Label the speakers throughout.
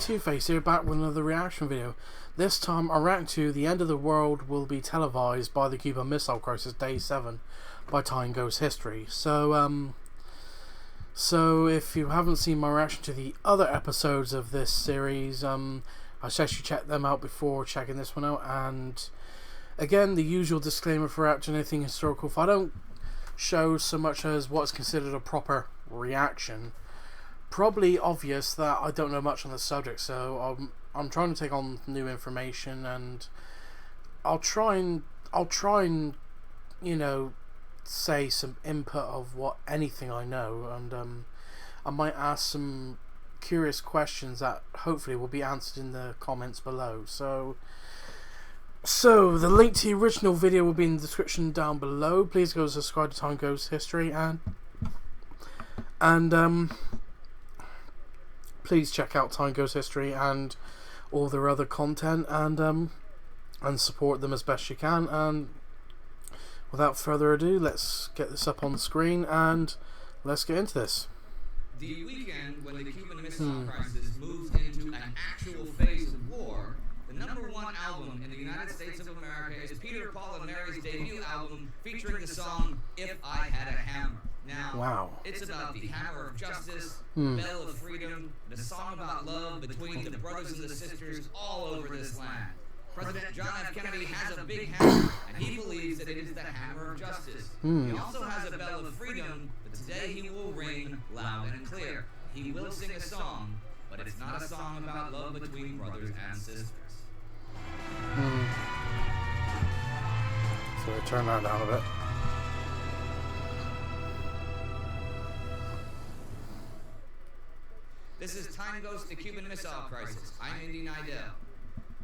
Speaker 1: Two-Face here, back with another reaction video. This time I react to The End of the World Will Be Televised by the Cuban Missile Crisis Day 7 by Time Goes History. So if you haven't seen my reaction to the other episodes of this series, I suggest you check them out before checking this one out. And again, the usual disclaimer for reacting to anything historical. If I don't show so much as what's considered a proper reaction, probably obvious that I don't know much on the subject, so I'm trying to take on new information, and I'll try and you know, say some input of what anything I know, and I might ask some curious questions that hopefully will be answered in the comments below. So the link to the original video will be in the description down below. Please go subscribe to Time Goes History, and please check out Time Goes History and all their other content, and support them as best you can. And without further ado, let's get this up on the screen and let's get into this.
Speaker 2: The weekend when the Cuban Missile Crisis moves into an actual phase of war, the #1 album in the United States of America is Peter, Paul and Mary's debut album featuring the song If I Had a Hammer. Now,
Speaker 1: wow.
Speaker 2: It's about the hammer of justice, the bell of freedom, the song about love between the brothers and the sisters all over this land. President John F. Kennedy has a big hammer, and he believes that it is the hammer of justice. He also has a bell of freedom, but today he will ring loud and clear. He will sing a song, but it's not a song about love between brothers and sisters.
Speaker 1: So I turn that down a bit.
Speaker 2: This is Time Goes to Cuban Missile Crisis. I'm Indy Nidell.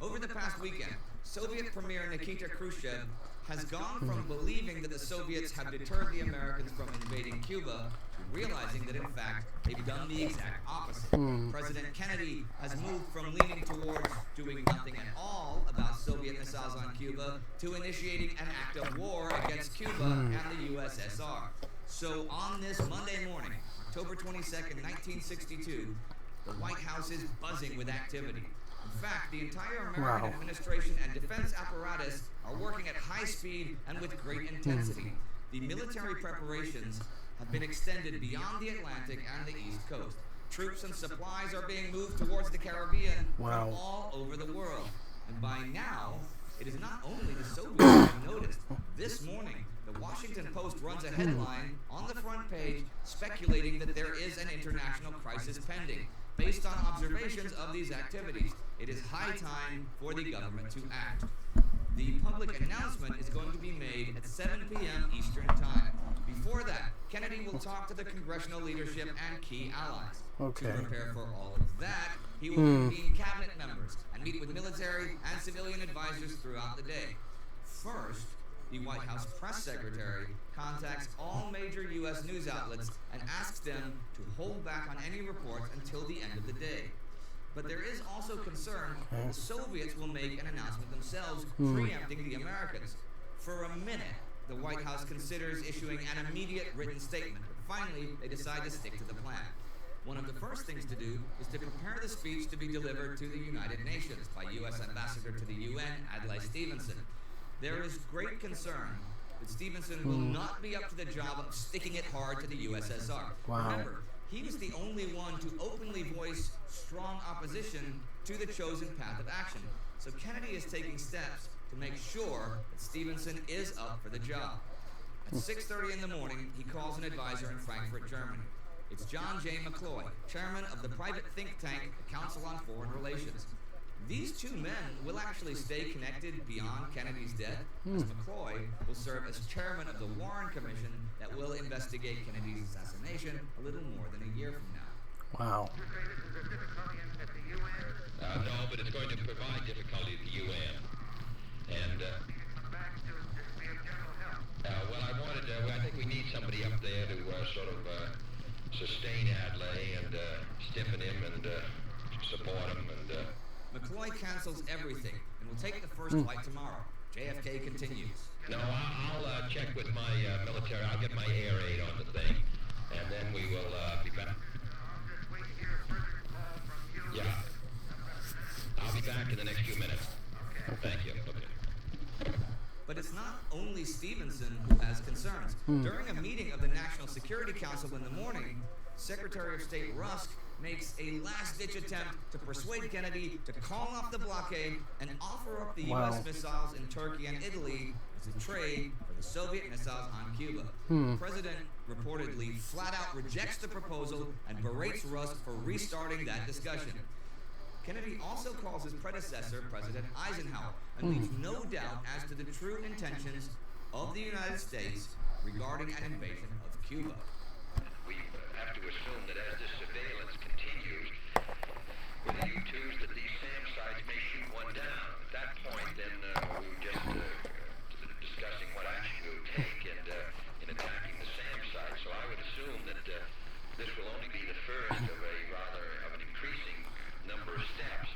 Speaker 2: Over the past weekend, Soviet Premier Nikita Khrushchev has gone from believing that the Soviets have deterred the Americans from invading Cuba to realizing that, in fact, they've done the exact opposite. President Kennedy has moved from leaning towards doing nothing at all about Soviet missiles on Cuba to initiating an act of war against Cuba and the USSR. So on this Monday morning, October 22nd, 1962, the White House is buzzing with activity. In fact, the entire American administration and defense apparatus are working at high speed and with great intensity. The military preparations have been extended beyond the Atlantic and the East Coast. Troops and supplies are being moved towards the Caribbean from all over the world. And by now, it is not only the Soviets who have noticed. This morning, the Washington Post runs a headline on the front page speculating that there is an international crisis pending. Based on observations of these activities, it is high time for the government to act. The public announcement is going to be made at 7 p.m. Eastern Time. Before that, Kennedy will talk to the congressional leadership and key allies. To prepare for all of that, he will convene cabinet members and meet with military and civilian advisors throughout the day. First, the White House press secretary contacts all major U.S. news outlets and asks them to hold back on any reports until the end of the day. But there is also concern that the Soviets will make an announcement themselves, preempting the Americans. For a minute, the White House considers issuing an immediate written statement, but finally they decide to stick to the plan. One of the first things to do is to prepare the speech to be delivered to the United Nations by U.S. Ambassador to the UN, Adlai Stevenson. There is great concern that Stevenson will not be up to the job of sticking it hard to the USSR. Remember, he was the only one to openly voice strong opposition to the chosen path of action. So Kennedy is taking steps to make sure that Stevenson is up for the job. At 6:30 in the morning, he calls an advisor in Frankfurt, Germany. It's John J. McCloy, chairman of the private think tank, the Council on Foreign Relations. These two men will actually stay connected beyond Kennedy's death, as McCloy will serve as chairman of the Warren Commission that will investigate Kennedy's assassination a little more than a year from now.
Speaker 1: Wow.
Speaker 3: No, but it's going to provide difficulty at the UN. And, well, I think we need somebody up there to sort of sustain Adlai and stiffen him and support him. And
Speaker 2: McCloy cancels everything and will take the first flight tomorrow. JFK continues.
Speaker 3: No, I'll check with my military. I'll get my air aid on the thing, and then we will be back. Yeah. I'll be back in the next few minutes. Thank you. Okay.
Speaker 2: But it's not only Stevenson who has concerns. During a meeting of the National Security Council in the morning, Secretary of State Rusk makes a last-ditch attempt to persuade Kennedy to call off the blockade and offer up the U.S. missiles in Turkey and Italy as a trade for the Soviet missiles on Cuba. The president reportedly flat-out rejects the proposal and berates Rusk for restarting that discussion. Kennedy also calls his predecessor, President Eisenhower, and leaves no doubt as to the true intentions of the United States regarding an invasion of Cuba.
Speaker 3: We have to assume that as this surveillance continues, with the U-2s, that these SAM sites may shoot one down. At that point, then we were just discussing what action we would take in attacking the SAM site. So I would assume that this will only be the first of an increasing number of steps.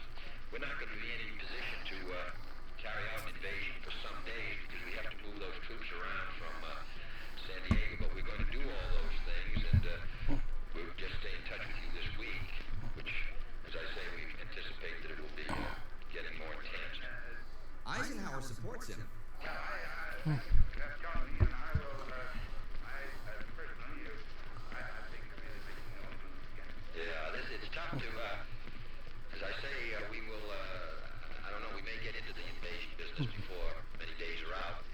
Speaker 3: We're not going to be in any position to carry out an invasion for some days because we have to move those troops around from San Diego, but we're going to do all those things, and we'll just stay in touch with you this week, which, as I say, we anticipate that it will be getting more intense.
Speaker 2: Eisenhower supports him.
Speaker 3: Yeah, it's tough to, as I say, we will, I don't know, we may get into the invasion business before many days are out,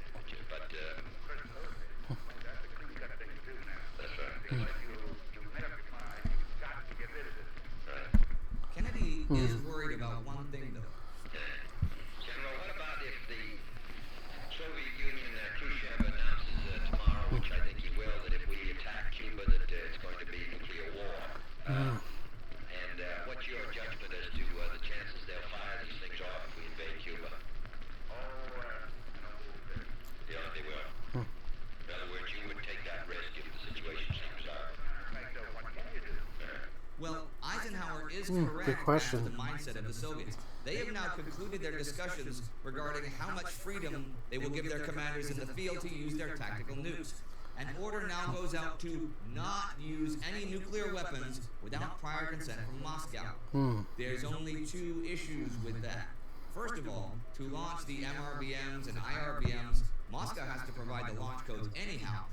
Speaker 3: but, that's right.
Speaker 2: Kennedy is worried about one thing, though.
Speaker 3: General, what about if the Soviet Union, Khrushchev announces tomorrow, which I think he will, that if we attack Cuba, that it's going to be nuclear war? And what's your judgment as to the chances they'll fire these things off if we invade Cuba? Yeah, they will. In other words, you would take that risk if the situation seems
Speaker 2: Well, Eisenhower is correct
Speaker 1: good question.
Speaker 2: as to the mindset of the Soviets. They have now concluded their discussions regarding how much freedom they will give their commanders in the field to use their tactical nukes. An order now goes out to not use any nuclear weapons without prior consent from Moscow. There's only two issues with that. First of all, to launch the MRBMs and IRBMs, Moscow has to provide the launch codes anyhow.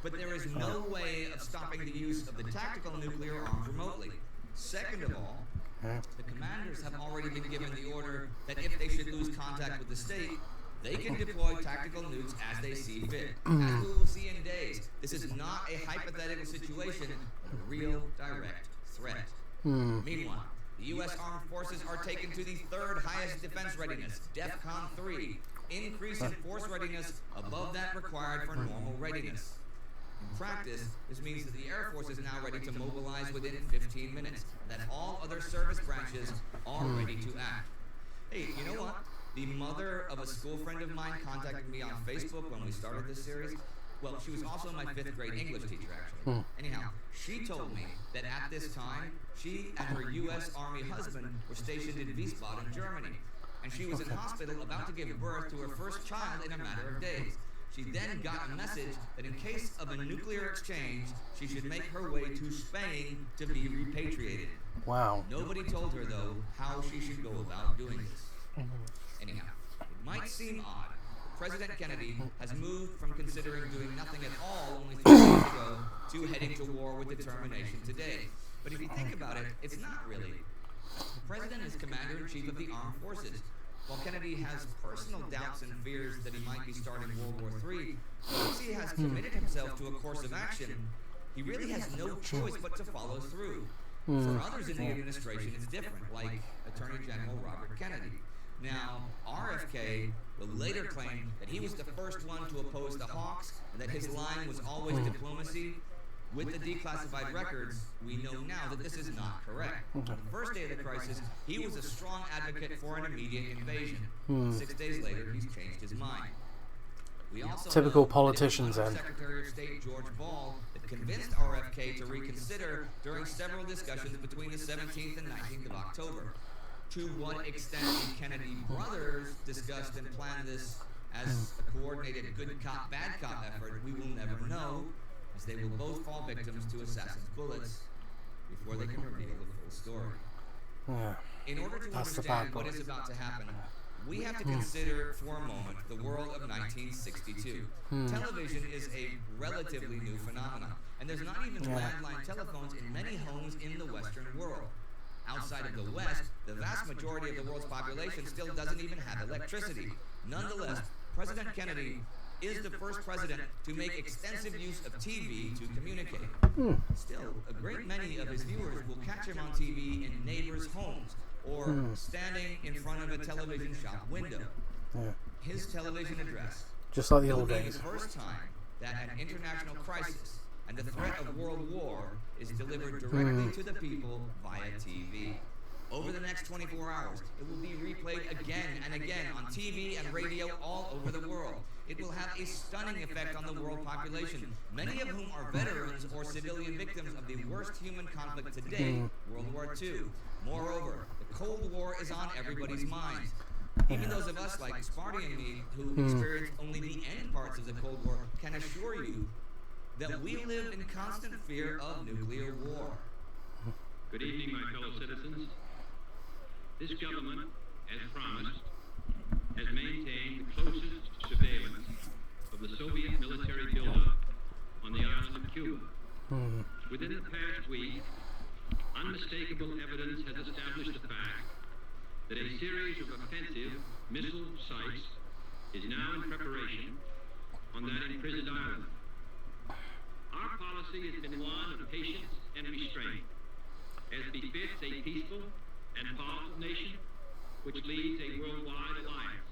Speaker 2: But there is no way of stopping the use of the tactical nuclear arms remotely. Second of all, the commanders have already been given the order that if they should lose contact with the state, they can deploy tactical nukes as they see fit. As we will see in days, this is not a hypothetical situation, but a real direct threat. Meanwhile, the U.S. Armed Forces are taken to the third highest defense readiness, DEFCON 3, increase in force readiness above that required for normal readiness. In practice, this means that the Air Force is now ready to mobilize within 15 minutes, and that all other service branches are ready to act. Hey, you know what? The mother of a school friend of mine contacted me on Facebook when we started this series. Well, she was also my 5th grade English teacher, actually. Anyhow, she told me that at this time, she and her U.S. Army husband were stationed in Wiesbaden, Germany. And she was in hospital about to give birth to her first child in a matter of days. She then got a message that in case of a nuclear exchange, she should make her way to Spain to be repatriated.
Speaker 1: Wow.
Speaker 2: Nobody told her, though, how she should go about doing this. Anyhow, it might seem odd. President Kennedy has moved from considering doing nothing at all only 3 days ago to heading to war with determination today. But if you think about it, it's not really. The president is commander-in-chief of the armed forces. While Kennedy has personal doubts and fears that he might be starting World War III, once he has committed himself to a course of action, he really has no choice but to follow through. For others in the administration, it's different, like Attorney General Robert Kennedy. Now, RFK will later claim that he was the first one to oppose the Hawks and that his line was always diplomacy. With the declassified records, we know now that this is not correct. On the first day of the crisis, he was a strong advocate for an immediate invasion. 6 days later, he's changed his mind. We also
Speaker 1: Typical
Speaker 2: know
Speaker 1: politicians,
Speaker 2: that it was
Speaker 1: then.
Speaker 2: Secretary of State George Ball that convinced RFK to reconsider during several discussions between the 17th and 19th of October. To what extent the Kennedy brothers discussed and planned this As a coordinated good cop, bad cop effort, we will never know, as they will both fall victims to assassins' bullets before they can reveal the full story.
Speaker 1: Yeah.
Speaker 2: In order to
Speaker 1: That's the
Speaker 2: understand
Speaker 1: bad
Speaker 2: what
Speaker 1: part.
Speaker 2: is about to happen, we have to consider for a moment the world of 1962. Television is a relatively new phenomenon, and there's not even landline telephones in many homes in the Western world. Outside of the West, the vast majority of the world's population still doesn't even have electricity. Nonetheless, President Kennedy is the first president to make extensive use of TV to communicate. Still, a great many of his viewers will catch him on TV in neighbors' homes or standing in front of a television shop window. His television address
Speaker 1: Just like the
Speaker 2: will
Speaker 1: old
Speaker 2: be
Speaker 1: days.
Speaker 2: the first time that an international crisis and the threat of world war is delivered directly to the people via TV. Over the next 24 hours, it will be replayed again and again on TV and radio all over the world. It will have a stunning effect on the world population, many of whom are veterans or civilian victims of the worst human conflict to date, World War II. Moreover, the Cold War is on everybody's minds. Even those of us like Sparty and me, who experienced only the end parts of the Cold War, can assure you that we live in constant fear of nuclear war.
Speaker 4: Good evening, my fellow citizens. This government, as promised, has maintained the closest surveillance of the Soviet military buildup on the island of Cuba. Within the past week, unmistakable evidence has established the fact that a series of offensive missile sites is now in preparation on that imprisoned island. Our policy has been one of patience and restraint, as befits a peaceful and powerful nation which leads a worldwide alliance.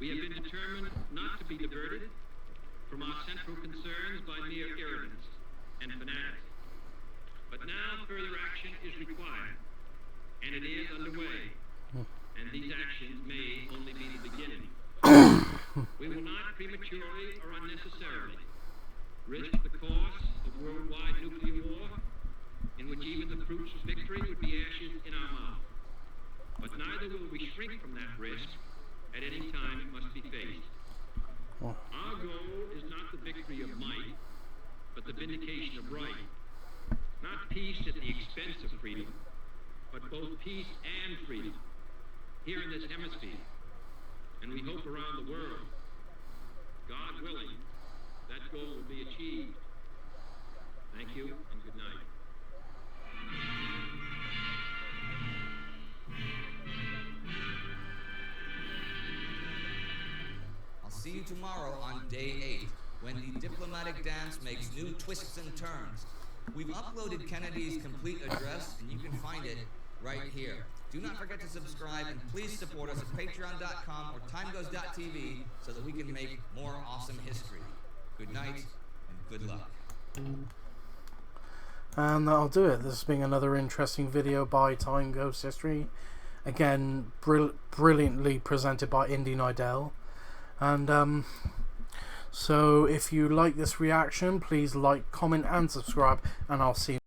Speaker 4: We have been determined not to be diverted from our central concerns by mere arrogance and fanatics. But now further action is required, and it is underway, and these actions may only be the beginning. We will not prematurely or unnecessarily risk the course of worldwide nuclear war, in which even the fruits of victory would be ashes in our mouth. But neither will we shrink from that risk at any time it must be faced. Our goal is not the victory of might, but the vindication of right. Not peace at the expense of freedom, but both peace and freedom here in this hemisphere, and we hope around the world. God willing, that goal will be achieved. Thank you and good night.
Speaker 2: I'll see you tomorrow on day 8, when the diplomatic dance makes new twists and turns. We've uploaded Kennedy's complete address, and you can find it right here. Do not forget to subscribe, and please support us at patreon.com or timegoes.tv so that we can make more awesome history. Good night, and good luck.
Speaker 1: And that'll do it. This has been another interesting video by Time Goes History. Again, brilliantly presented by Indy Nidell. And so if you like this reaction, please like, comment and subscribe, and I'll see you